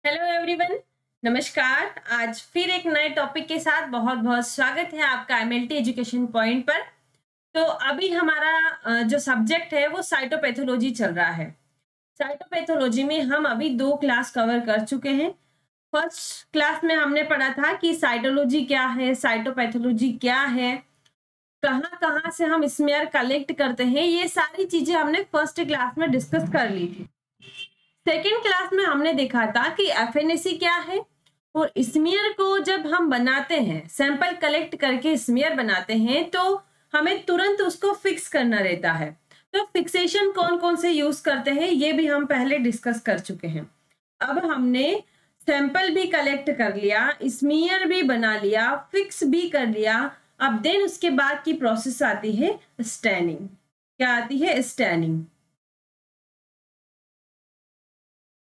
Hello everyone, नमस्कार। आज फिर एक नए टॉपिक के साथ बहुत बहुत स्वागत है आपका एमएलटी एजुकेशन पॉइंट पर। तो अभी हमारा जो सब्जेक्ट है वो साइटोपैथोलॉजी चल रहा है। साइटोपैथोलॉजी में हम अभी 2 क्लास कवर कर चुके हैं। फर्स्ट क्लास में हमने पढ़ा था कि साइटोलॉजी क्या है, साइटोपैथोलॉजी क्या है, कहाँ कहाँ से हम स्मेयर कलेक्ट करते हैं, ये सारी चीजें हमने फर्स्ट क्लास में डिस्कस कर ली थी। सेकेंड क्लास में हमने देखा था कि एफएनएसी क्या है और स्मीयर को जब हम बनाते हैं, सैंपल कलेक्ट करके स्मीयर बनाते हैं तो हमें तुरंत उसको फिक्स करना रहता है। तो फिक्सेशन कौन कौन से यूज करते हैं ये भी हम पहले डिस्कस कर चुके हैं। अब हमने सैंपल भी कलेक्ट कर लिया, स्मीयर भी बना लिया, फिक्स भी कर लिया। अब देन उसके बाद की प्रोसेस आती है स्टैनिंग। क्या आती है? स्टैनिंग।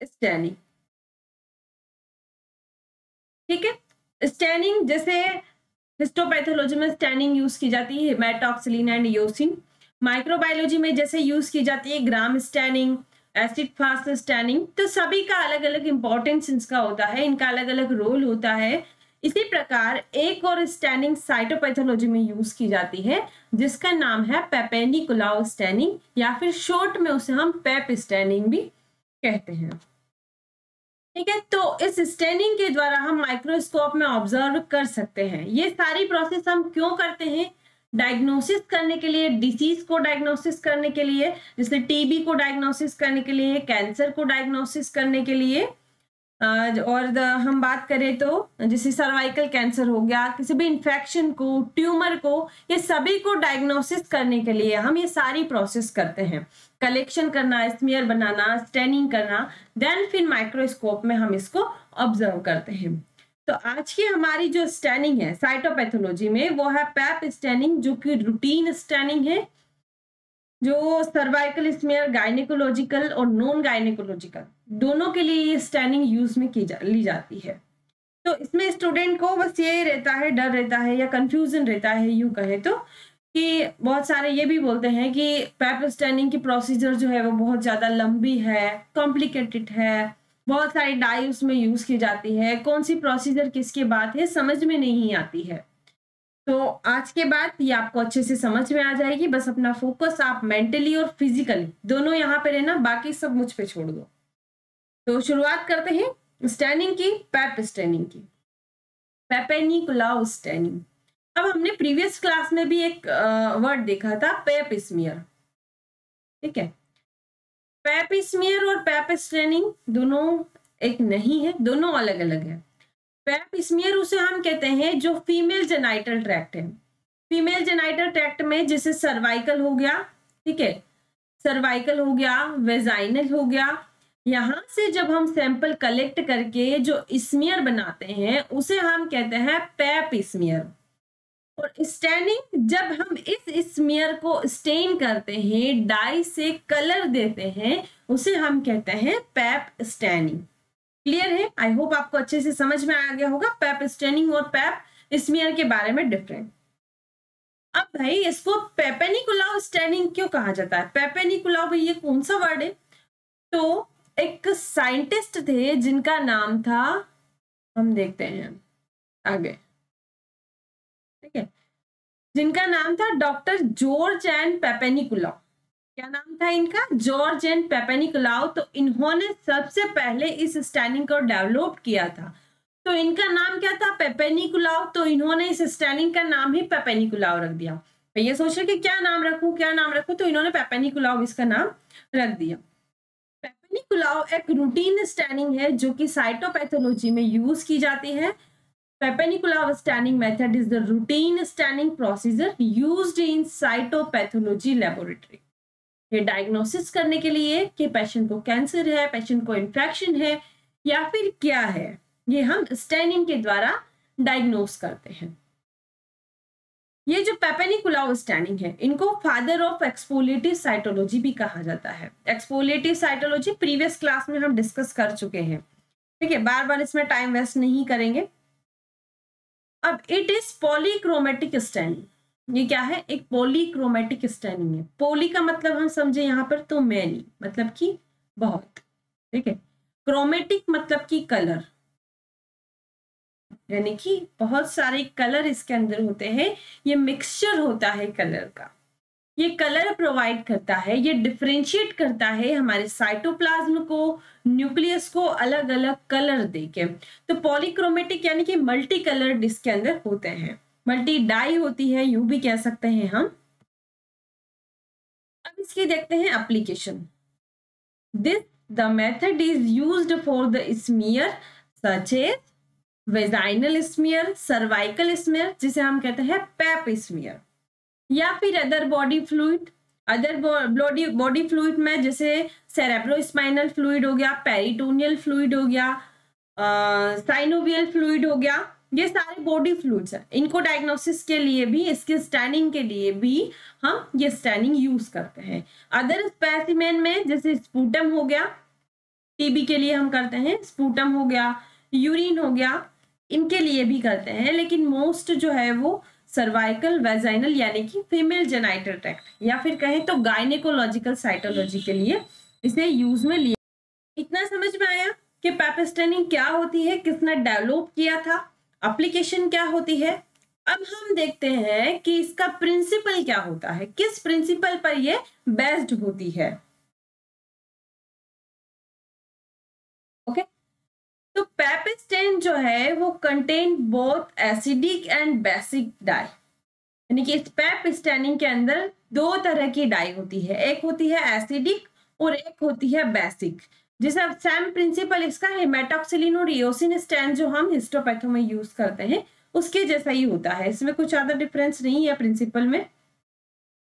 स्टैनिंग, ठीक है। स्टैनिंग जैसे हिस्टोपैथोलॉजी में स्टैनिंग यूज की जाती है हेमाटोक्सिलिन एंड योसिन। माइक्रोबायोलॉजी में जैसे यूज की जाती है ग्राम स्टैनिंग, एसिड फास्ट स्टैनिंग। तो सभी का अलग अलग इंपॉर्टेंस इसका होता है, इनका अलग अलग रोल होता है। इसी प्रकार एक और स्टैनिंग साइटोपैथोलॉजी में यूज की जाती है जिसका नाम है पेपेनिकुलाउ स्टैनिंग, या फिर शॉर्ट में उसे हम पेप स्टैनिंग भी कहते हैं। ठीक है, तो इस स्टैनिंग के द्वारा हम माइक्रोस्कोप में ऑब्जर्व कर सकते हैं। ये सारी प्रोसेस हम क्यों करते हैं? डायग्नोसिस करने के लिए, डिसीज को डायग्नोसिस करने के लिए, जैसे टीबी को डायग्नोसिस करने के लिए, कैंसर को डायग्नोसिस करने के लिए। और हम बात करें तो जैसे सर्वाइकल कैंसर हो गया, किसी भी इंफेक्शन को, ट्यूमर को, ये सभी को डायग्नोसिस करने के लिए हम ये सारी प्रोसेस करते हैं। कलेक्शन करना, स्मीयर बनाना, स्टैनिंग करना, देन फिर माइक्रोस्कोप में हम इसको ऑब्जर्व करते हैं। तो आज की हमारी जो स्टैनिंग है साइटोपैथोलॉजी में वो है पैप स्टैनिंग, जो कि रूटीन स्टैनिंग है, जो सर्वाइकल स्मीयर गायनेकोलॉजिकल और नॉन गायनेकोलॉजिकल दोनों के लिए ये स्टैनिंग यूज में ली जाती है। तो इसमें स्टूडेंट को बस ये रहता है, डर रहता है या कंफ्यूजन रहता है यूं कहे तो, कि बहुत सारे ये भी बोलते हैं कि पैप स्टैनिंग की प्रोसीजर जो है वो बहुत ज्यादा लंबी है, कॉम्प्लिकेटेड है, बहुत सारी डाई उसमें यूज की जाती है, कौन सी प्रोसीजर किसकी बात है समझ में नहीं आती है। तो आज के बाद ये आपको अच्छे से समझ में आ जाएगी। बस अपना फोकस आप मेंटली और फिजिकली दोनों यहाँ पे रहना, बाकी सब मुझ पे छोड़ दो। तो शुरुआत करते हैं स्टैनिंग की, पैप स्टैनिंग की, पेपेनिकुलाउ स्टैनिंग। अब हमने प्रीवियस क्लास में भी एक वर्ड देखा था, पेप स्मीयर। ठीक है, पेप स्मीयर और पेप स्टैनिंग दोनों एक नहीं है, दोनों अलग अलग है। पेप स्मीयर उसे हम कहते हैं जो फीमेल जेनाइटल ट्रैक्ट है। फीमेल जेनाइटल ट्रैक्ट में जैसे सर्वाइकल हो गया, ठीक है, सर्वाइकल हो गया, वेजाइनल हो गया, यहां से जब हम सैंपल कलेक्ट करके जो स्मीयर बनाते हैं उसे हम कहते हैं पेप स्मीयर। और स्टैनिंग, जब हम इस स्मीयर को स्टेन करते हैं, डाई से कलर देते हैं, उसे हम कहते हैं पेप स्टैनिंग। क्लियर है? आई होप आपको अच्छे से समझ में आ गया होगा पेप स्टैनिंग और पेप स्मीयर के बारे में डिफरेंट। अब भाई इसको पेपेनिकुलाउ स्टैनिंग क्यों कहा जाता है? पेपेनिकुलाउ भाई ये कौन सा वर्ड है? तो एक साइंटिस्ट थे जिनका नाम था, हम देखते हैं आगे, ठीक है, जिनका नाम था डॉक्टर जॉर्ज एंड पेपेनिकुलाउ। क्या नाम था इनका? George and Papanicolaou. तो इन्होंने सबसे पहले इस स्टैनिंग को डेवलप किया था। तो इनका नाम क्या था? पेपेनिकुलाउ। तो इन्होंने इस स्टैनिंग का नाम ही पेपेनिकुलाउ रख दिया। मैं ये सोच रही कि क्या नाम रखूं, क्या नाम रखूं, तो इन्होंने पेपेनिकुलाउ इसका नाम रख दिया। पेपेनिकुलाउ एक रूटीन स्टैनिंग है जो कि साइटोपैथोलॉजी में यूज की जाती है। Papanicolaou staining method is the routine staining procedure used in cytopathology laboratory. ये डायग्नोसिस करने के लिए कि पेशेंट को कैंसर है, पेशेंट को इन्फेक्शन है या फिर क्या है, ये हम स्टैनिंग के द्वारा डायग्नोस करते हैं। ये जो पेपेनिकुलाउ स्टैनिंग है, इनको फादर ऑफ एक्सफोलिएटिव साइटोलॉजी भी कहा जाता है। एक्सफोलिएटिव साइटोलॉजी प्रीवियस क्लास में हम डिस्कस कर चुके हैं, ठीक है, बार बार इसमें टाइम वेस्ट नहीं करेंगे। अब इट इज पॉलीक्रोमेटिक स्टैनिंग। ये क्या है? एक पॉलीक्रोमेटिक स्टैनिंग है। पॉली का मतलब हम समझे यहाँ पर तो मैनी, मतलब कि बहुत, ठीक है। क्रोमेटिक मतलब कि कलर, यानी कि बहुत सारे कलर इसके अंदर होते हैं, ये मिक्सचर होता है कलर का, ये कलर प्रोवाइड करता है, ये डिफरेंशिएट करता है हमारे साइटोप्लाज्म को, न्यूक्लियस को अलग अलग कलर देके। तो पॉलीक्रोमेटिक यानी कि मल्टी कलर इसके अंदर होते हैं, मल्टी डाई होती है, यूं भी कह सकते हैं हम। अब इसकी देखते हैं application. This the method is used for the smear such as vaginal smear, cervical smear जिसे हम कहते हैं पैप स्मीयर, या फिर other body fluid. Other body fluid में जैसे सेरेब्रोस्पाइनल फ्लूइड हो गया, पेरिटोनियल फ्लूइड हो गया, साइनोवियल फ्लूइड हो गया, ये सारे बॉडी फ्लूइड्स हैं। इनको डायग्नोसिस के लिए भी, इसके स्टैनिंग के लिए भी हम ये स्टैनिंग यूज करते हैं। अदर स्पेसिमेन में जैसे स्पूटम हो गया, टीबी के लिए हम करते हैं, स्पूटम हो गया, यूरिन हो गया, इनके लिए भी करते हैं, लेकिन मोस्ट जो है वो सर्वाइकल वेजाइनल यानी कि फीमेल जेनाइटल ट्रैक्ट, या फिर कहें तो गायनेकोलॉजिकल साइटोलॉजी के लिए इसे यूज में लिया। इतना समझ में आया कि पैप स्टैनिंग क्या होती है, किसने डेवलप किया था, एप्लीकेशन क्या होती है। अब हम देखते हैं कि इसका प्रिंसिपल क्या होता है, किस प्रिंसिपल पर यह बेस्ड होती है। ओके, तो पैप स्टेन जो है वो contain both acidic and basic dye, यानी कि इस पैप स्टेनिंग के अंदर दो तरह की डाई होती है, एक होती है एसिडिक और एक होती है बेसिक। जैसे सेम प्रिंसिपल इसका हेमेटॉक्सिलिन और इयोसिन स्टेन जो हम हिस्टोपैथो में यूज करते हैं उसके जैसा ही होता है, इसमें कुछ ज्यादा डिफरेंस नहीं है प्रिंसिपल में।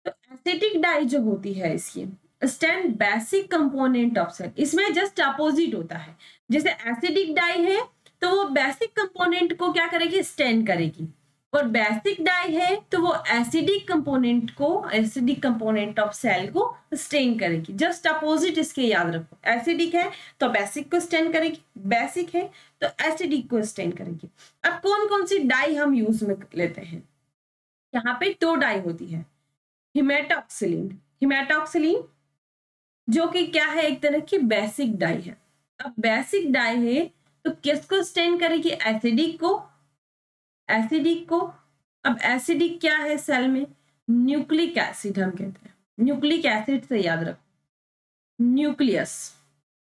तो एसिडिक डाई जो होती है इसकी stand basic component of cell, इसमें जस्ट अपोजिट होता है। जैसे एसिडिक डाई है तो वो बेसिक कंपोनेंट को क्या करेगी, स्टैंड करेगी, और बेसिक डाई है तो वो एसिडिक कंपोनेंट को, एसिडिक कंपोनेंट ऑफ सेल को स्टेन करेगी। जस्ट अपोजिट इसके याद रखो, एसिडिक है तो बेसिक को स्टेन करेगी, बेसिक है तो एसिडिक को स्टेन करेगी। अब कौन कौन सी डाई हम यूज में लेते हैं, यहाँ पे दो डाई होती है, हिमेटॉक्सिलिन, हिमेटॉक्सिलिन जो कि क्या है, एक तरह की बेसिक डाई है। अब बेसिक डाई है तो किसको स्टेन करेगी, एसिडिक को, एसिडिक को। अब एसिडिक क्या है सेल में, न्यूक्लिक एसिड हम कहते हैं, न्यूक्लिक एसिड से याद रखो, न्यूक्लियस,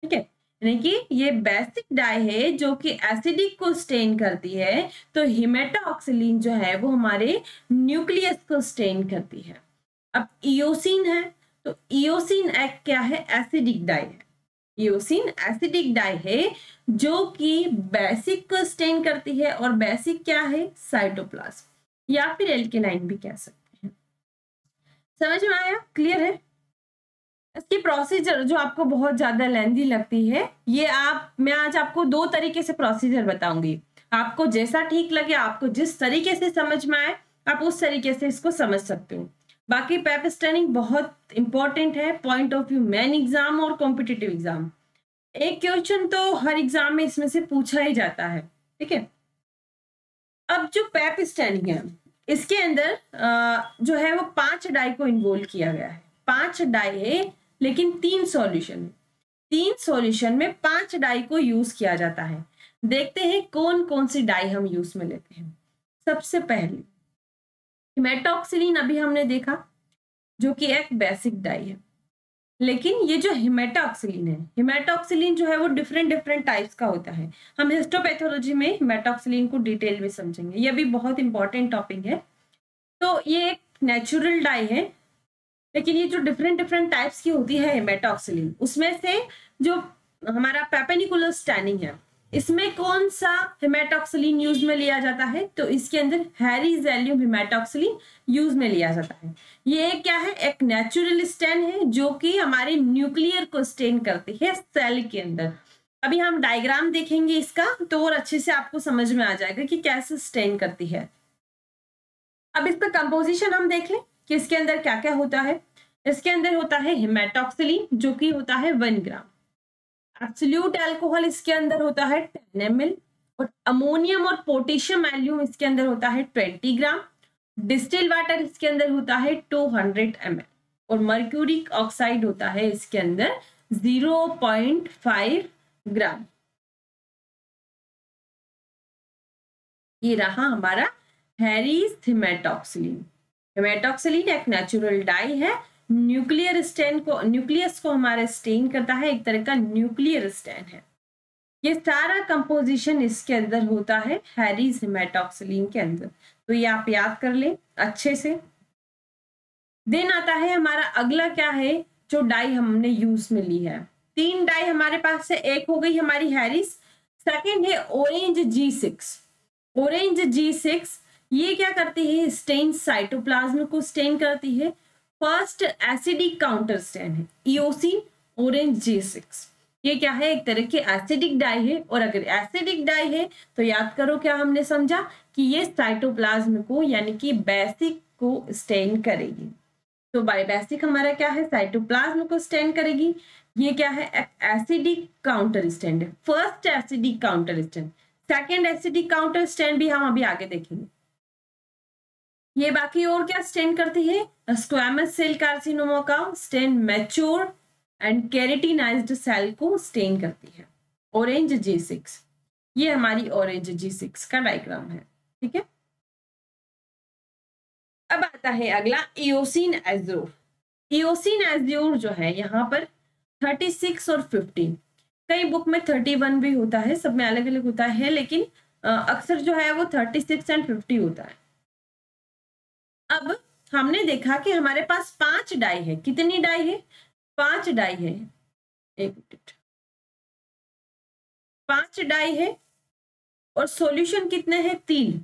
ठीक है। यानी कि ये बेसिक डाई है जो कि एसिडिक को स्टेन करती है, तो हिमेटॉक्सिलिन जो है वो हमारे न्यूक्लियस को स्टेन करती है। अब इयोसिन है तो इयोसिन एक क्या है, एसिडिक डाई है, इयोसिन एसिडिक डाई है जो कि बेसिक को स्टेन करती है, और बेसिक क्या है, साइटोप्लाज्म या फिर एल्केनाइन भी कह सकते हैं। समझ में आया, क्लियर है। इसकी प्रोसीजर जो आपको बहुत ज्यादा लेंथी लगती है, ये मैं आज आपको दो तरीके से प्रोसीजर बताऊंगी, आपको जैसा ठीक लगे, आपको जिस तरीके से समझ में आए आप उस तरीके से इसको समझ सकते हो। बाकी पैप स्टैनिंग बहुत इंपॉर्टेंट है point of view main exam और कॉम्पिटिटिव एग्जाम, एक क्वेश्चन तो हर एग्जाम में इसमें से पूछा ही जाता है, ठीक है। अब जो पैप स्टैनिंग है इसके अंदर जो है वो 5 डाई को इन्वॉल्व किया गया है, 5 डाई है लेकिन 3 सॉल्यूशन है, 3 सॉल्यूशन में 5 डाई को यूज किया जाता है। देखते हैं कौन कौन सी डाई हम यूज में लेते हैं। सबसे पहले हिमेटॉक्सिलिन अभी हमने देखा जो कि एक बेसिक डाई है, लेकिन ये जो हिमेटॉक्सिलिन है, हिमेटॉक्सिलिन जो है वो डिफरेंट टाइप्स का होता है। हम हिस्टोपैथोलॉजी में हिमेटॉक्सिलिन को डिटेल में समझेंगे, ये भी बहुत इंपॉर्टेंट टॉपिक है। तो ये एक नेचुरल डाई है, लेकिन ये जो डिफरेंट टाइप्स की होती है हिमेटॉक्सिलिन, उसमें से जो हमारा पेपेनिकुलर स्टैनिंग है इसमें कौन सा हिमेटॉक्सिलिन यूज में लिया जाता है, तो इसके अंदर हेरिज़ेलियम हिमेटॉक्सिलिन यूज में लिया जाता है। ये क्या है, एक नेचुरल स्टेन है जो कि हमारे न्यूक्लियर को स्टेन करती है सेल के अंदर। अभी हम डायग्राम देखेंगे इसका तो और अच्छे से आपको समझ में आ जाएगा कि कैसे स्टेन करती है। अब इसका कंपोजिशन हम देख लें कि इसके अंदर क्या क्या होता है। इसके अंदर होता है हिमेटॉक्सिलिन जो कि होता है 1 ग्राम, एब्सोल्यूट अल्कोहल इसके अंदर होता है 10 ml, और अमोनियम और पोटेशियम एल्यूम इसके अंदर होता है 20 ग्राम, डिस्टिल वाटर इसके अंदर होता है 200 ml, और मर्क्यूरिक ऑक्साइड होता है इसके अंदर 0.5 ग्राम। ये रहा हमारा हैरीज हिमेटॉक्सिलिन। हिमेटॉक्सिलिन एक नेचुरल डाई है, न्यूक्लियस को हमारा स्टेन करता है, एक तरह का न्यूक्लियर स्टेन है। ये सारा कंपोजिशन इसके अंदर होता है हैरीज हिमेटॉक्सिलिन के अंदर, तो ये आप याद कर लें अच्छे से। देन आता है हमारा अगला क्या है जो डाई हमने यूज में ली है। 3 डाई हमारे पास है, एक हो गई हमारी हैरीज, सेकेंड है ऑरेंज G6। ऑरेंज G6 ये क्या करती है, स्टेन साइटोप्लाज्म को स्टेन करती है। फर्स्ट एसिडिक काउंटर स्टेन है इओसिन ऑरेंज G6। ये क्या है, एक तरह की एसिडिक डाई है, और अगर एसिडिक डाई है तो याद करो क्या हमने समझा कि ये साइटोप्लाज्म को यानी कि बेसिक को स्टेन करेगी। तो बाय बेसिक हमारा क्या है, साइटोप्लाज्म को स्टेन करेगी। ये क्या है, एसिडिक काउंटर स्टेन है, first acidic counter stand. Second acidic counter stand भी हम अभी आगे देखेंगे। ये बाकी और क्या स्टेन करती है, स्क्वैमस सेल कार्सिनोमा का स्टेन मैच्योर एंड केरेटिनाइज्ड सेल को स्टेन करती है ऑरेंज G6। ये हमारी ऑरेंज G6 का डायग्राम है, ठीक है। अब आता है अगला इओसिन एज्योर। इओसिन एज्योर जो है यहाँ पर 36 और 15, कई बुक में 31 भी होता है, सब में अलग अलग होता है, लेकिन अक्सर जो है वो 36 एंड 50 होता है। अब हमने देखा कि हमारे पास 5 डाई है। कितनी डाई है, 5 डाई है, एक मिनट, 5 डाई है और सॉल्यूशन कितने हैं, 3।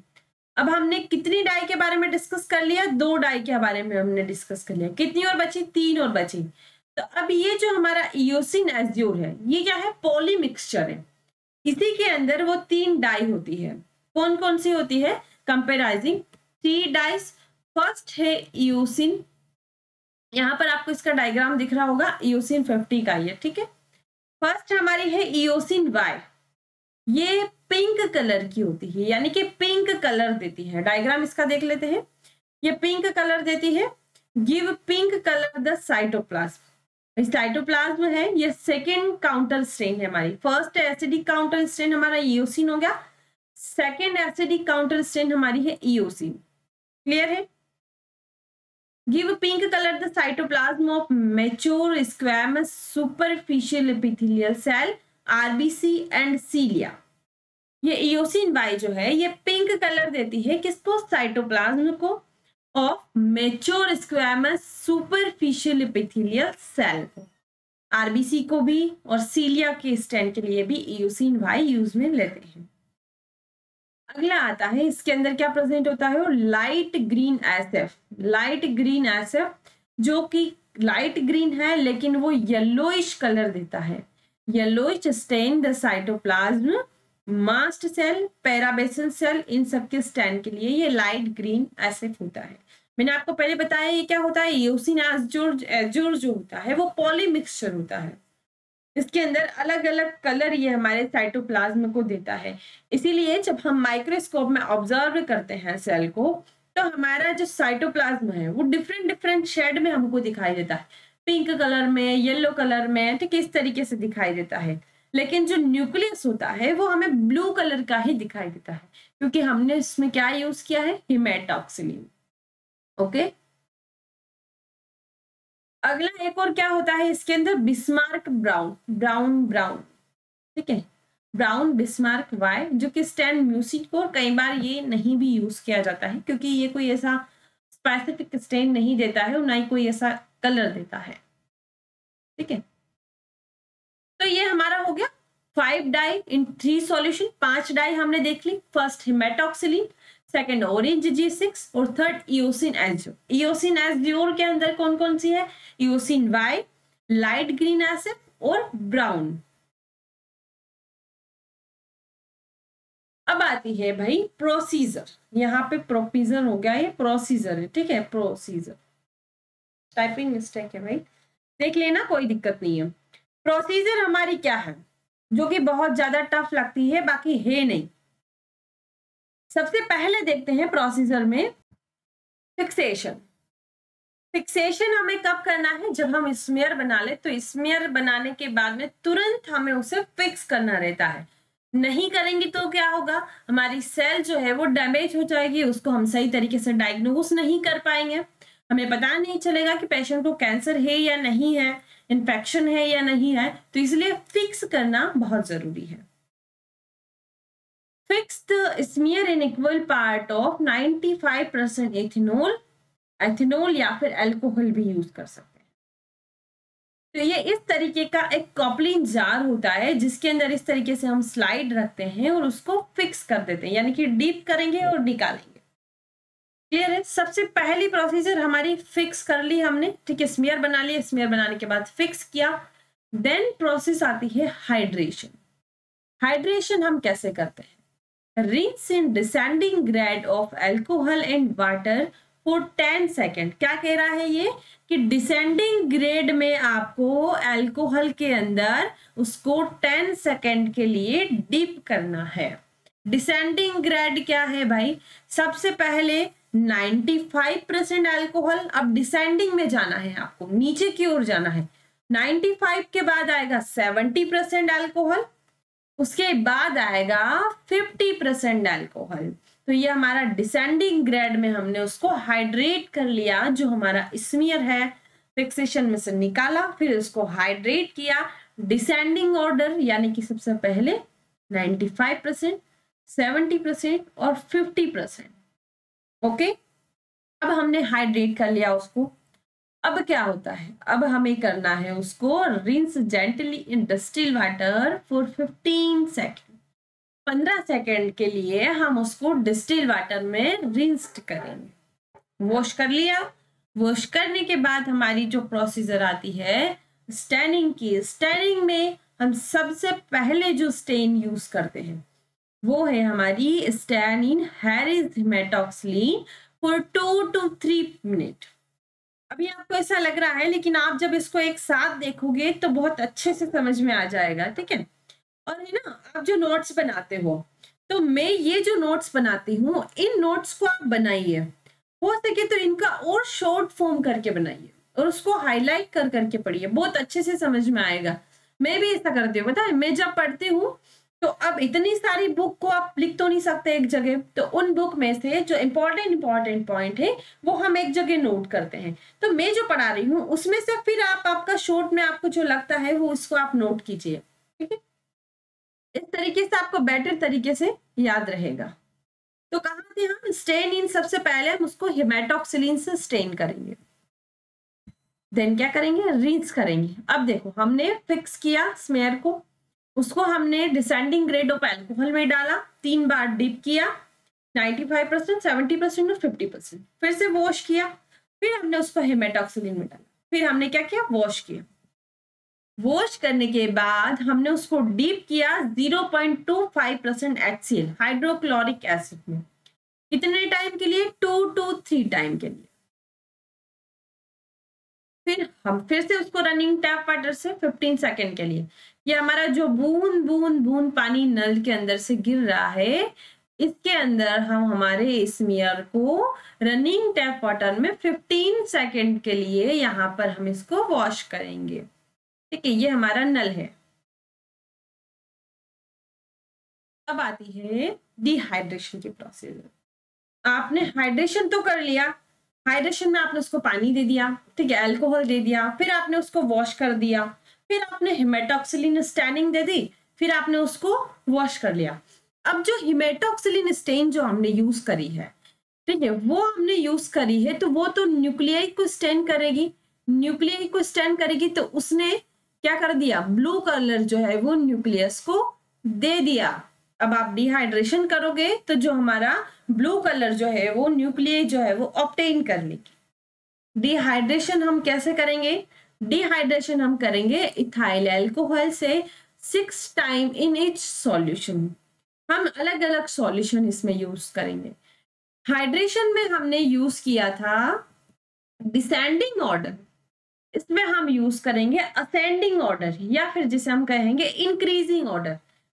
अब हमने कितनी डाई के बारे में डिस्कस कर लिया, 2 डाई के बारे में हमने डिस्कस कर लिया। कितनी और बची, 3 और बची। तो अब ये जो हमारा इओसिन एज्योर है ये क्या है, पॉली मिक्सचर है। इसी के अंदर वो 3 डाई होती है। कौन कौन सी होती है, कंपेराइजिंग 3 डाइस। फर्स्ट है इओसिन, यहाँ पर आपको इसका डायग्राम दिख रहा होगा, इओसिन 50 का ये, ठीक है। फर्स्ट हमारी है इओसिन वाई, ये पिंक कलर की होती है, यानी कि पिंक कलर देती है। डायग्राम इसका देख लेते हैं, ये पिंक कलर देती है, give pink colour the cytoplasm. Cytoplasm है, ये सेकेंड काउंटर स्ट्रेन है हमारी। फर्स्ट एसिडिक काउंटर स्ट्रेन हमारा इओसिन हो गया, सेकेंड एसिडिक काउंटर स्ट्रेन हमारी है इओसिन। क्लियर है। Give pink colour the cytoplasm of mature squamous superficial epithelial cell RBC and cilia. ये इओसिन वाई जो है ये पिंक कलर देती है किसको, साइटोप्लाज्म को of mature squamous superficial epithelial cell को। आरबीसी को भी और सीलिया के स्टेन के लिए भी इओसिन वाई यूज में लेते हैं। अगला आता है, इसके अंदर क्या प्रेजेंट होता है, light green SF. Light green SF जो कि लाइट ग्रीन है लेकिन वो येलोइश कलर देता है। Yellowish stain the cytoplasm, mast cell, parabasal cell, इन सब के स्टेन के लिए ये लाइट ग्रीन एसएफ होता है। मैंने आपको पहले बताया ये क्या होता है, इओसिन एज्योर जो होता है वो पॉली मिक्सचर होता है। इसके अंदर अलग अलग कलर ये हमारे साइटोप्लाज्म को देता है। इसीलिए जब हम माइक्रोस्कोप में ऑब्जर्व करते हैं सेल को तो हमारा जो साइटोप्लाज्म है वो डिफरेंट डिफरेंट शेड में हमको दिखाई देता है, पिंक कलर में, येलो कलर में, ठीक इस तरीके से दिखाई देता है। लेकिन जो न्यूक्लियस होता है वो हमें ब्लू कलर का ही दिखाई देता है, क्योंकि हमने इसमें क्या यूज किया है, हिमेटॉक्सिलिन। ओके। अगला एक और क्या होता है इसके अंदर, बिस्मार्क ब्राउन, ब्राउन, ठीक है, ब्राउन बिस्मार्क वाई, जो कि स्टेन म्यूसिन को कई बार ये नहीं भी यूज किया जाता है क्योंकि ये कोई ऐसा स्पेसिफिक स्टेन नहीं देता है और ना ही कोई ऐसा कलर देता है, ठीक है। तो ये हमारा हो गया 5 डाई इन 3 सॉल्यूशन। 5 डाई हमने देख ली, first hematoxylin, second orange G6 और third eosin azure. Eosin azure के अंदर कौन कौन सी है, eosin Y, light green acid और ब्राउन। अब आती है भाई प्रोसीजर, यहाँ पे प्रोसीजर हो गया, ये प्रोसीजर है, ठीक है, प्रोसीजर। टाइपिंग मिस्टेक है भाई, देख लेना, कोई दिक्कत नहीं है। प्रोसीजर हमारी क्या है जो कि बहुत ज्यादा टफ लगती है, बाकी है नहीं। सबसे पहले देखते हैं प्रोसीजर में फिक्सेशन। फिक्सेशन हमें कब करना है, जब हम स्मीयर बना ले, तो स्मीयर बनाने के बाद में तुरंत हमें उसे फिक्स करना रहता है। नहीं करेंगे तो क्या होगा, हमारी सेल जो है वो डैमेज हो जाएगी, उसको हम सही तरीके से डायग्नोस नहीं कर पाएंगे, हमें पता नहीं चलेगा कि पेशेंट को कैंसर है या नहीं है, इन्फेक्शन है या नहीं है। तो इसलिए फिक्स करना बहुत जरूरी है। Fix the smear in equal part of 95% ethanol या फिर अल्कोहल भी यूज कर सकते हैं। तो ये इस तरीके का एक कॉपलिंग जार होता है जिसके अंदर इस तरीके से हम स्लाइड रखते हैं और उसको फिक्स कर देते हैं, यानी कि डीप करेंगे और निकालेंगे। क्लियर है? सबसे पहली प्रोसीजर हमारी फिक्स कर ली हमने, ठीक है, स्मीयर बना लिया, स्मीयर बनाने के बाद फिक्स किया। देन प्रोसेस आती है हाइड्रेशन। हाइड्रेशन हम कैसे करते हैं, rinse in descending grade of alcohol and water for 10 second. क्या कह रहा है ये कि डिसेंडिंग ग्रेड में आपको अल्कोहल के अंदर उसको 10 सेकेंड के लिए डीप करना है। डिसेंडिंग ग्रेड क्या है भाई, सबसे पहले 95% अल्कोहल, अब डिसेंडिंग में जाना है, आपको नीचे की ओर जाना है। 95 के बाद आएगा 70% अल्कोहल, उसके बाद आएगा 50% अल्कोहल। तो ये हमारा डिसेंडिंग ग्रेड में हमने उसको हाइड्रेट कर लिया, जो हमारा स्मीयर है फिक्सेशन में से निकाला, फिर उसको हाइड्रेट किया डिसेंडिंग ऑर्डर, यानी कि सबसे पहले 95%, 70% और 50%। ओके, अब हमने हाइड्रेट कर लिया उसको। अब क्या होता है, अब हमें करना है उसको rinse gently in distil water for 15 second. 15 second के लिए हम उसको डिस्टिल वाटर में रिंस करेंगे। वॉश कर लिया, वॉश करने के बाद हमारी जो प्रोसीजर आती है स्टेनिंग की। स्टेनिंग में हम सबसे पहले जो स्टेन यूज करते हैं वो है हमारी stain in Harris hematoxylin for 2 to 3 minute. अभी आपको ऐसा लग रहा है, लेकिन आप जब इसको एक साथ देखोगे तो बहुत अच्छे से समझ में आ जाएगा, ठीक है। और है ना, आप जो नोट्स बनाते हो, तो मैं ये जो नोट्स बनाती हूँ, इन नोट्स को आप बनाइए, हो सके तो इनका और शॉर्ट फॉर्म करके बनाइए और उसको हाईलाइट कर करके पढ़िए, बहुत अच्छे से समझ में आएगा। मैं भी ऐसा करती हूँ, पता है, मैं जब पढ़ती हूँ तो अब इतनी सारी बुक को आप लिख तो नहीं सकते एक जगह, तो उन बुक में से जो इंपॉर्टेंट पॉइंट है वो हम एक जगह नोट करते हैं। तो मैं जो पढ़ा रही हूँ उसमें से फिर आप आपका शॉर्ट में आपको जो लगता है वो उसको आप नोट कीजिए, ठीक है। इस तरीके से आपको बेटर तरीके से याद रहेगा। तो कहाँ थे हम, स्टेन इन, सबसे पहले हम उसको हेमेटॉक्सिलिन से स्टेन करेंगे, देन क्या करेंगे, रिंस करेंगे। अब देखो हमने फिक्स किया स्मेयर को, उसको हमने डिसेंडिंग ग्रेड ऑफ अल्कोहल में डाला, 3 बार डिप किया, 95%, 70% और 50%, फिर से वॉश किया, फिर हमने उसको हेमेटॉक्सिलिन में डाला, फिर हमने क्या किया, वॉश किया। वॉश करने के बाद हमने उसको डीप किया 0.25% HCl हाइड्रोक्लोरिक एसिड में। कितने टाइम के लिए, 2 to 3 टाइम के लिए। फिर हम फिर से उसको रनिंग टैप वाटर से 15 सेकेंड के लिए, ये हमारा जो बूंद बूंद बूंद पानी नल के अंदर से गिर रहा है, इसके अंदर हम हमारे स्मीयर को रनिंग टैप वाटर में 15 सेकेंड के लिए यहाँ पर हम इसको वॉश करेंगे, ठीक है। ये हमारा नल है। अब आती है डिहाइड्रेशन की प्रोसीजर। आपने हाइड्रेशन तो कर लिया, हाइड्रेशन में आपने उसको पानी दे दिया, ठीक है, अल्कोहल दे दिया, फिर आपने उसको वॉश कर दिया, फिर आपने हेमेटॉक्सिलिन स्टेनिंग दे दी, फिर आपने उसको वॉश कर लिया। अब जो हेमेटॉक्सिलिन स्टेन जो हमने यूज करी है, ठीक है, वो हमने यूज करी है, तो वो तो न्यूक्लियाई को स्टेन करेगी, न्यूक्लियाई को स्टेन करेगी, तो उसने क्या कर दिया, ब्लू कलर जो है वो न्यूक्लियस को दे दिया। अब आप डिहाइड्रेशन करोगे तो जो हमारा ब्लू कलर जो है वो न्यूक्लियाई जो है वो ऑब्टेन कर लेगी। डिहाइड्रेशन हम कैसे करेंगे, डिहाइड्रेशन हम करेंगे इथाइल अल्कोहल से 6 टाइम इन ईच सॉल्यूशन। हम अलग अलग सॉल्यूशन इसमें यूज करेंगे। हाइड्रेशन में हमने यूज किया था डिसेंडिंग ऑर्डर, इसमें हम यूज करेंगे असेंडिंग ऑर्डर, या फिर जिसे हम कहेंगे इंक्रीजिंग ऑर्डर,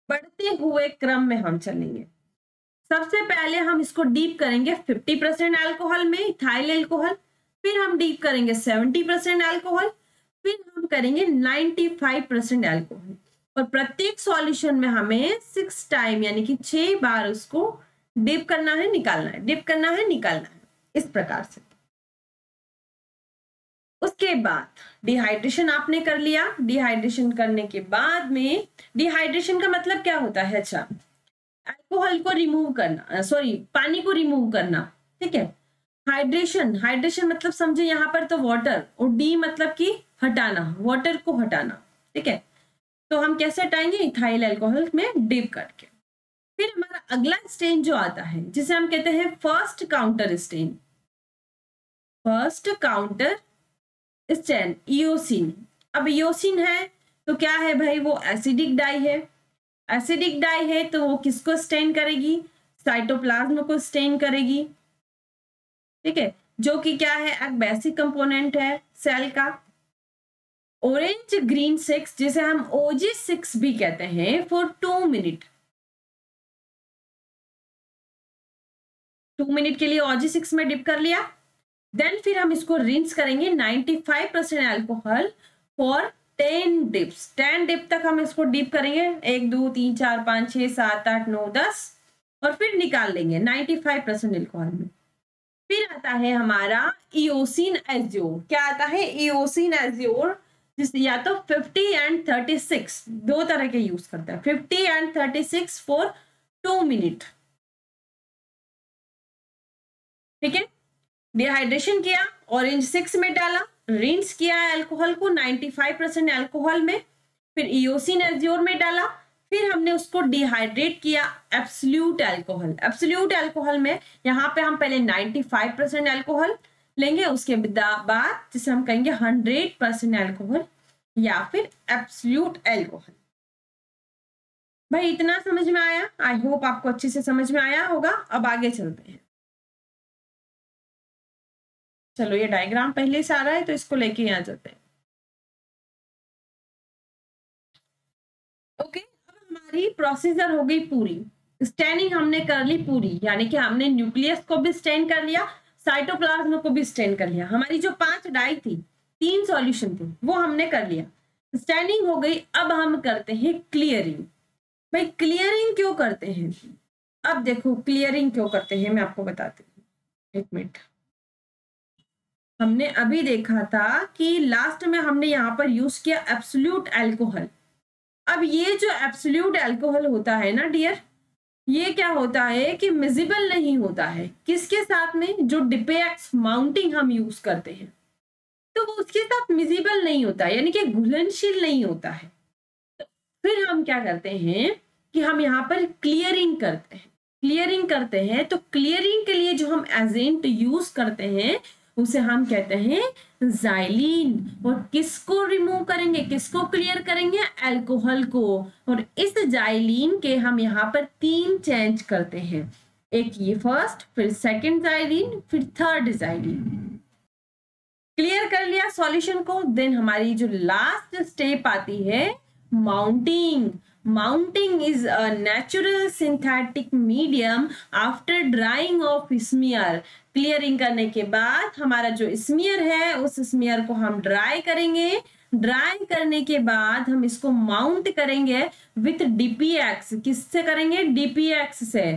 बढ़ते हुए क्रम में हम चलेंगे। सबसे पहले हम इसको डीप करेंगे 50% अल्कोहल में, इथाइल अल्कोहल, फिर हम डीप करेंगे 70% अल्कोहल, फिर हम करेंगे 95% अल्कोहल, और प्रत्येक सॉल्यूशन में हमें 6 टाइम यानी कि 6 बार उसको डिप करना है, निकालना है, डिप करना है, निकालना है, इस प्रकार से। उसके बाद डिहाइड्रेशन आपने कर लिया। डिहाइड्रेशन करने के बाद में, डिहाइड्रेशन का मतलब क्या होता है? अच्छा, अल्कोहल को रिमूव करना, सॉरी पानी को रिमूव करना, ठीक है। हाइड्रेशन, हाइड्रेशन मतलब समझे यहाँ पर तो वाटर, और डी मतलब कि हटाना, वाटर को हटाना, ठीक है। तो हम कैसे हटाएंगे? इथाइल अल्कोहल में डिप करके। फिर हमारा अगला स्टेन जो आता है जिसे हम कहते हैं first counter stand, first counter stand eosin. अब इयोसिन है तो क्या है भाई? वो एसिडिक डाई है। एसिडिक डाई है तो वो किसको स्टेन करेगी? साइटोप्लाज्म को स्टेन करेगी, ठीक है, जो कि क्या है? एक बेसिक कंपोनेंट है सेल का। ऑरेंज ग्रीन 6 जिसे हम OG6 भी कहते हैं, फॉर 2 मिनट, 2 मिनट के लिए OG6 में डिप कर लिया। देन फिर हम इसको रिंस करेंगे 95% अल्कोहल फॉर 10 डिप्स, 10 डिप तक हम इसको डिप करेंगे, 1 2 3 4 5 6 7 8 9 10, और फिर निकाल लेंगे 95% अल्कोहल में। फिर आता है हमारा इयोसिन एज्योर। क्या आता है? इयोसिन एज्योर, जिस या तो 50 एंड 36 दो तरह के यूज करते हैं, 50 एंड 36 फॉर 2 मिनट, ठीक है। डिहाइड्रेशन किया, ऑरेंज 6 में डाला, रिंस किया अल्कोहल को 95% अल्कोहल में, फिर इयोसिन एज्योर में डाला, फिर हमने उसको डिहाइड्रेट किया एब्सोल्यूट अल्कोहल। एब्सोल्यूट अल्कोहल में यहाँ पे हम पहले 95% अल्कोहल लेंगे, उसके बाद जिसे हम कहेंगे 100% अल्कोहल या फिर एब्सोल्यूट अल्कोहल। भाई इतना समझ में आया? आई होप आपको अच्छे से समझ में आया होगा। अब आगे चलते हैं। चलो ये डायग्राम पहले से आ रहा है तो इसको लेके यहाँ चलते हैं। ओके, अब हमारी प्रोसीजर हो गई पूरी। स्टेनिंग हमने कर ली पूरी, यानी कि हमने न्यूक्लियस को भी स्टेन कर लिया, साइटोप्लाज्म को भी स्टेन कर लिया। हमारी जो 5 डाई थी, 3 सॉल्यूशन थे, वो हमने कर लिया, स्टेनिंग हो गई। अब हम करते हैं क्लियरिंग। भाई क्लियरिंग क्यों करते हैं? अब देखो क्लियरिंग क्यों करते हैं मैं आपको बताती हूँ, एक मिनट। हमने अभी देखा था कि लास्ट में हमने यहाँ पर यूज किया एब्सोल्यूट अल्कोहल। अब ये जो एब्सोल्यूट अल्कोहल होता है ना डियर, ये क्या होता है कि मिजिबल नहीं होता है। किसके साथ में? जो डिपेक्स माउंटिंग हम यूज करते हैं, तो वो उसके साथ मिजिबल नहीं होता है, यानी कि घुलनशील नहीं होता है। तो फिर हम क्या करते हैं कि हम यहाँ पर क्लियरिंग करते हैं। क्लियरिंग करते हैं तो क्लियरिंग के लिए जो हम एजेंट यूज करते हैं उसे हम कहते हैं ज़ाइलीन। और किसको रिमूव करेंगे, किसको क्लियर करेंगे? अल्कोहल को। और इस ज़ाइलीन के हम यहाँ पर 3 चेंज करते हैं, एक ये फर्स्ट, फिर सेकंड ज़ाइलीन, फिर थर्ड ज़ाइलीन। क्लियर कर लिया सॉल्यूशन को। देन हमारी जो लास्ट स्टेप आती है mounting. Mounting is a natural synthetic medium after drying of smear. Clearing करने के बाद हमारा जो स्मीयर है उस स्मीयर को हम ड्राई करेंगे। ड्राई करने के बाद हम इसको माउंट करेंगे विथ डीपीएक्स। किससे करेंगे? डीपीएक्स से।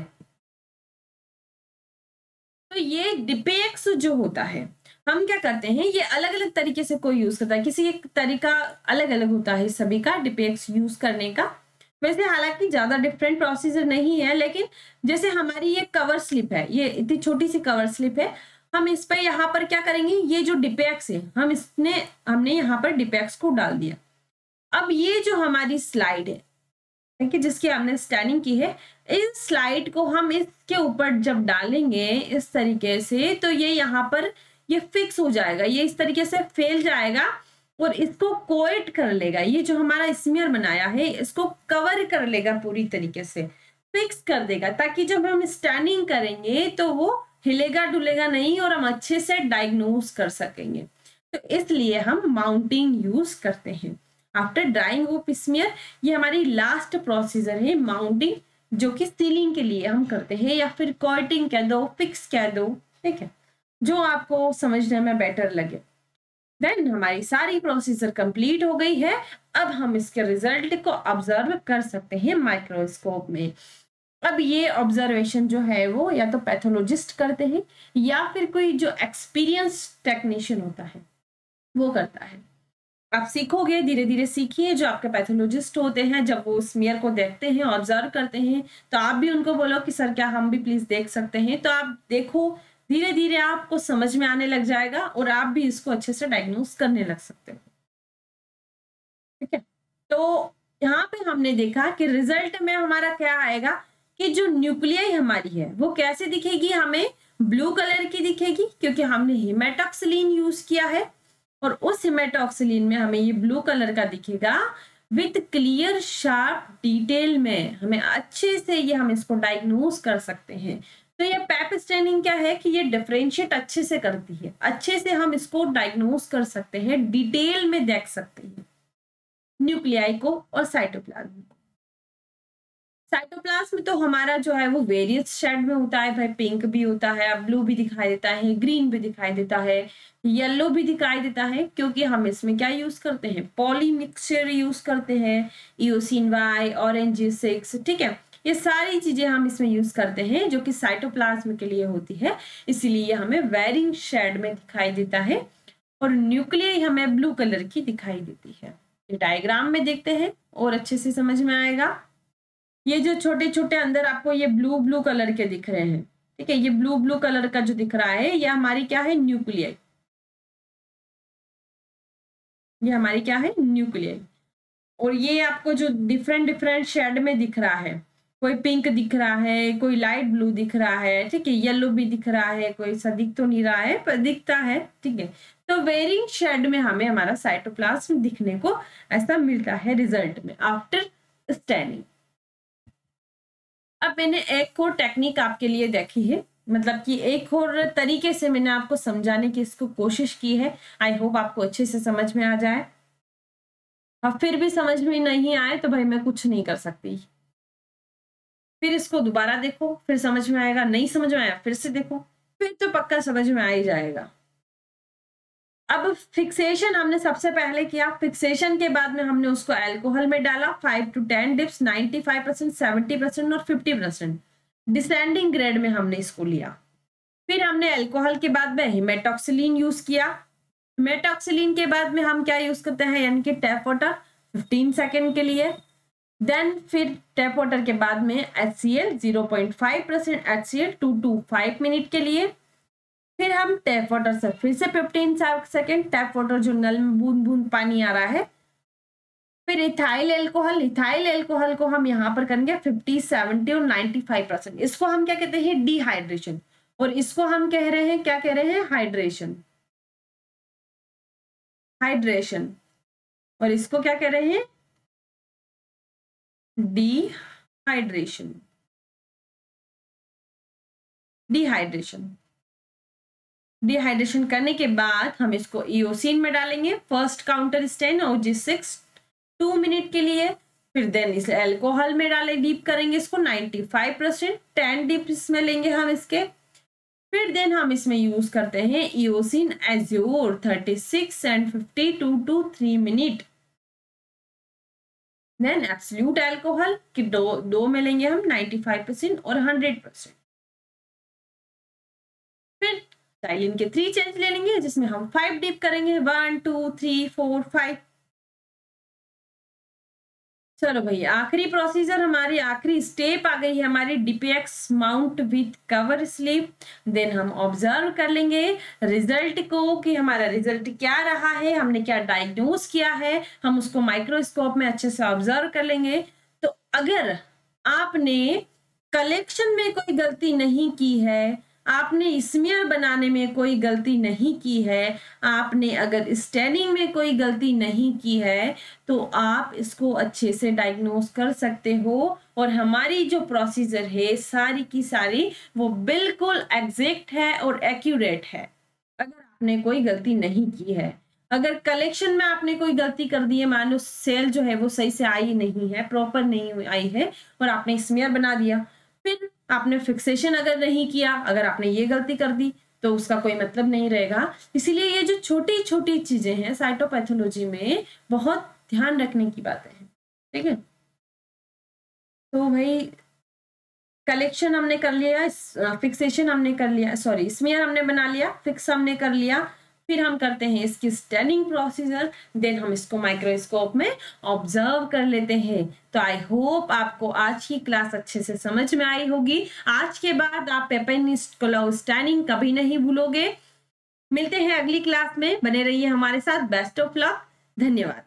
तो ये डीपीएक्स जो होता है, हम क्या करते हैं, ये अलग अलग तरीके से कोई यूज करता है, किसी एक तरीका अलग अलग होता है सभी का डीपीएक्स यूज करने का। वैसे हालांकि ज्यादा डिफरेंट प्रोसीजर नहीं है, लेकिन जैसे हमारी ये कवर स्लिप है, ये इतनी छोटी सी कवर स्लिप है, हम इस पर यहाँ पर क्या करेंगे, ये जो डीपीएक्स है हमने यहाँ पर डीपीएक्स को डाल दिया। अब ये जो हमारी स्लाइड है, ठीक है, जिसकी हमने स्टैनिंग की है, इस स्लाइड को हम इसके ऊपर जब डालेंगे इस तरीके से, तो ये यहाँ पर ये फिक्स हो जाएगा, ये इस तरीके से फैल जाएगा और इसको कोएट कर लेगा। ये जो हमारा स्मीयर बनाया है इसको कवर कर लेगा, पूरी तरीके से फिक्स कर देगा, ताकि जब हम स्टैनिंग करेंगे तो वो हिलेगा डुलेगा नहीं और हम अच्छे से डायग्नोज कर सकेंगे। तो इसलिए हम माउंटिंग यूज करते हैं आफ्टर ड्राइंग ऑफ स्मीयर। ये हमारी लास्ट प्रोसीजर है माउंटिंग, जो कि सीलिंग के लिए हम करते हैं, या फिर कोटिंग कह दो, फिक्स कह दो, ठीक है। जो आपको समझने में बेटर लगे। देन हमारी सारी प्रोसीजर कंप्लीट हो गई है। अब हम इसके रिजल्ट को ऑब्जर्व कर सकते हैं माइक्रोस्कोप में। अब ये ऑब्जर्वेशन जो है वो या तो पैथोलॉजिस्ट करते हैं या फिर कोई जो एक्सपीरियंस टेक्नीशियन होता है वो करता है। आप सीखोगे, धीरे धीरे सीखिए। जो आपके पैथोलॉजिस्ट होते हैं जब वो स्मीयर को देखते हैं, ऑब्जर्व करते हैं, तो आप भी उनको बोलो कि सर क्या हम भी प्लीज देख सकते हैं। तो आप देखो, धीरे धीरे आपको समझ में आने लग जाएगा और आप भी इसको अच्छे से डायग्नोस करने लग सकते हो। ठीक है, तो यहाँ पे हमने देखा कि रिजल्ट में हमारा क्या आएगा कि जो न्यूक्लियाई हमारी है वो कैसे दिखेगी, हमें ब्लू कलर की दिखेगी क्योंकि हमने हेमाटोक्सिलिन यूज किया है। और उस हेमाटोक्सिलिन में हमें ये ब्लू कलर का दिखेगा विथ क्लियर शार्प डिटेल में। हमें अच्छे से ये हम इसको डायग्नोस कर सकते हैं। तो ये पैप स्टेनिंग क्या है कि ये डिफरेंशिएट अच्छे से करती है, अच्छे से हम इसको डायग्नोस कर सकते हैं, डिटेल में देख सकते हैं न्यूक्लियाई को और साइटोप्लाज्म को। साइटोप्लाज्म तो हमारा जो है वो वेरियस शेड में होता है भाई, पिंक भी होता है, ब्लू भी दिखाई देता है, ग्रीन भी दिखाई देता है, येलो भी दिखाई देता है, क्योंकि हम इसमें क्या यूज करते हैं, पॉली मिक्सचर यूज करते हैं, इओसिन वाई, ऑरेंज 6, ठीक है, ये सारी चीजें हम इसमें यूज करते हैं जो कि साइटोप्लाज्म के लिए होती है, इसीलिए हमें वेरिंग शेड में दिखाई देता है। और न्यूक्लियाई हमें ब्लू कलर की दिखाई देती है। ये डायग्राम में देखते हैं और अच्छे से समझ में आएगा। ये जो छोटे छोटे अंदर आपको ये ब्लू ब्लू कलर के दिख रहे हैं, ठीक है, ये ब्लू ब्लू कलर का जो दिख रहा है ये हमारी क्या है, न्यूक्लियाई। ये हमारी क्या है, न्यूक्लियाई। और ये आपको जो डिफरेंट डिफरेंट शेड में दिख रहा है, कोई पिंक दिख रहा है, कोई लाइट ब्लू दिख रहा है, ठीक है, येलो भी दिख रहा है, कोई सा दिख तो नहीं रहा है पर दिखता है, ठीक है। तो वेरिंग शेड में हमें हमारा साइटोप्लाज्म दिखने को ऐसा मिलता है रिजल्ट में आफ्टर स्टैनिंग। अब मैंने एक और टेक्निक आपके लिए देखी है, मतलब कि एक और तरीके से मैंने आपको समझाने की इसको कोशिश की है। आई होप आपको अच्छे से समझ में आ जाए। अब फिर भी समझ में नहीं आए तो भाई मैं कुछ नहीं कर सकती, फिर इसको दोबारा देखो, फिर समझ में आएगा, नहीं समझ में आया फिर से देखो, फिर तो पक्का समझ में आ ही जाएगा। अब फिक्सेशन हमने सबसे पहले किया, फिक्सेशन के बाद में हमने उसको अल्कोहल में डाला, 5 to 10 डिप्स, 95%, 70% और 50%, डिसेंडिंग ग्रेड में हमने इसको लिया। फिर हमने अल्कोहल के बाद में हेमाटोक्सिलिन यूज किया। हेमाटोक्सिलिन के बाद में हम क्या यूज करते हैं, यानी कि टैप वाटर 15 सेकेंड के लिए। देन फिर टैप वाटर के बाद में HCl 0.5% HCl 2 to 5 मिनट के लिए। फिर हम टैप वाटर से फिर से 15 सेकेंड, टैप वाटर जो नल में बूंद बूंद पानी आ रहा है। फिर इथाइल अल्कोहल, इथाइल अल्कोहल को हम यहाँ पर करेंगे 50, 70 और 95%। इसको हम क्या कहते हैं, डिहाइड्रेशन, और इसको हम कह रहे हैं, क्या कह रहे हैं, हाइड्रेशन, हाइड्रेशन, और इसको क्या कह रहे हैं, डिहाइड्रेशन, डिहाइड्रेशन। डिहाइड्रेशन करने के बाद हम इसको इओसिन में डालेंगे, फर्स्ट काउंटर स्टेन और OG6 2 मिनट के लिए। फिर देन इसे अल्कोहल में डाले, डीप करेंगे इसको 95%, 10 डिप्स में लेंगे हम इसके। फिर देन हम इसमें यूज करते हैं eosin azure 36 and 50 2 to 3 minute. Then absolute alcohol की दो में लेंगे हम 95% और 100%। फिर साइलिन के 3 चेंज ले लेंगे जिसमें हम 5 डिप करेंगे, 1 2 3 4 5। चलो भैया, आखिरी प्रोसीजर, हमारी आखिरी स्टेप आ गई है हमारी, DPX mount with cover slip. Then हम ऑब्जर्व कर लेंगे रिजल्ट को कि हमारा रिजल्ट क्या रहा है, हमने क्या डायग्नोज किया है, हम उसको माइक्रोस्कोप में अच्छे से ऑब्जर्व कर लेंगे। तो अगर आपने कलेक्शन में कोई गलती नहीं की है, आपने स्मीयर बनाने में कोई गलती नहीं की है, आपने अगर स्टेनिंग में कोई गलती नहीं की है, तो आप इसको अच्छे से डायग्नोस कर सकते हो। और हमारी जो प्रोसीजर है सारी की सारी वो बिल्कुल एग्जैक्ट है और एक्यूरेट है, अगर आपने कोई गलती नहीं की है। अगर कलेक्शन में आपने कोई गलती कर दी है, मान लो सेल जो है वो सही से आई नहीं है, प्रॉपर नहीं आई है, और आपने स्मीयर बना दिया, फिर आपने फिक्सेशन अगर नहीं किया, अगर आपने ये गलती कर दी, तो उसका कोई मतलब नहीं रहेगा। इसीलिए ये जो छोटी छोटी चीजें हैं साइटोपैथोलॉजी में, बहुत ध्यान रखने की बातें हैं। ठीक है, तो भाई कलेक्शन हमने कर लिया, फिक्सेशन हमने कर लिया, सॉरी स्मीयर हमने बना लिया, फिक्स हमने कर लिया। फिर हम करते हैं इसकी स्टैनिंग प्रोसीजर, देन हम इसको माइक्रोस्कोप में ऑब्जर्व कर लेते हैं। तो आई होप आपको आज की क्लास अच्छे से समझ में आई होगी। आज के बाद आप पेपेनिस्कोलाउ स्टैनिंग कभी नहीं भूलोगे। मिलते हैं अगली क्लास में, बने रहिए हमारे साथ। बेस्ट ऑफ लक, धन्यवाद।